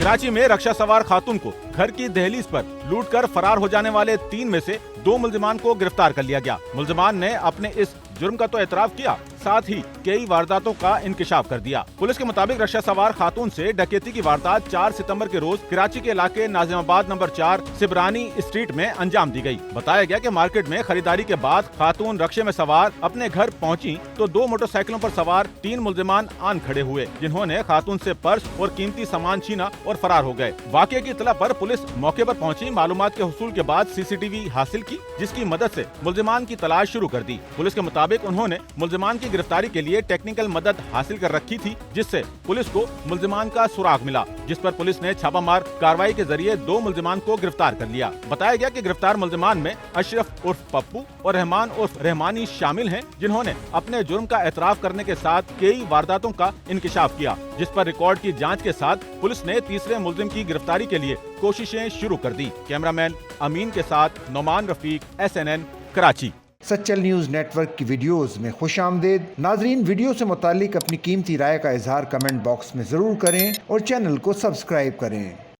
कराची में रक्षा सवार खातून को घर की दहलीज पर लूटकर फरार हो जाने वाले 3 में से 2 मुल्जिमान को गिरफ्तार कर लिया गया। मुल्जिमान ने अपने इस जुर्म का तो एतराफ किया, साथ ही कई वारदातों का इंकिशाफ कर दिया। पुलिस के मुताबिक रक्षा सवार खातून से डकैती की वारदात 4 सितंबर के रोज कराची के इलाके नाजिमाबाद नंबर 4 सिबरानी स्ट्रीट में अंजाम दी गई। बताया गया कि मार्केट में खरीदारी के बाद खातून रक्षे में सवार अपने घर पहुंची तो 2 मोटरसाइकिलों पर सवार 3 मुल्जिमान आन खड़े हुए, जिन्होंने खातून से पर्स और कीमती सामान छीना और फरार हो गए। वाकये की इत्तला पर पुलिस मौके पर पहुंची, मालूमात के हुसूल के बाद CCTV हासिल की, जिसकी मदद से मुल्जिमान की तलाश शुरू कर दी। पुलिस के मुताबिक उन्होंने मुल्जिमान की गिरफ्तारी के लिए टेक्निकल मदद हासिल कर रखी थी, जिससे पुलिस को मुल्जिमान का सुराग मिला, जिस पर पुलिस ने छापामार कार्रवाई के जरिए 2 मुल्जिमान को गिरफ्तार कर लिया। बताया गया कि गिरफ्तार मुल्जिमान में अशरफ उर्फ पप्पू और रहमान उर्फ रहमानी शामिल हैं, जिन्होंने अपने जुर्म का एतराफ करने के साथ कई वारदातों का इंकिशाफ किया, जिस पर रिकॉर्ड की जांच के साथ पुलिस ने तीसरे मुल्जिम की गिरफ्तारी के लिए कोशिशें शुरू कर दी। कैमरामैन अमीन के साथ Noman Rafiq, SNN Karachi. Sachal news network की वीडियोस में खुशामदीद। नाजरीन, वीडियो से मुतालिक अपनी कीमती राय का इजहार कमेंट बॉक्स में ज़रूर करें और चैनल को सब्सक्राइब करें।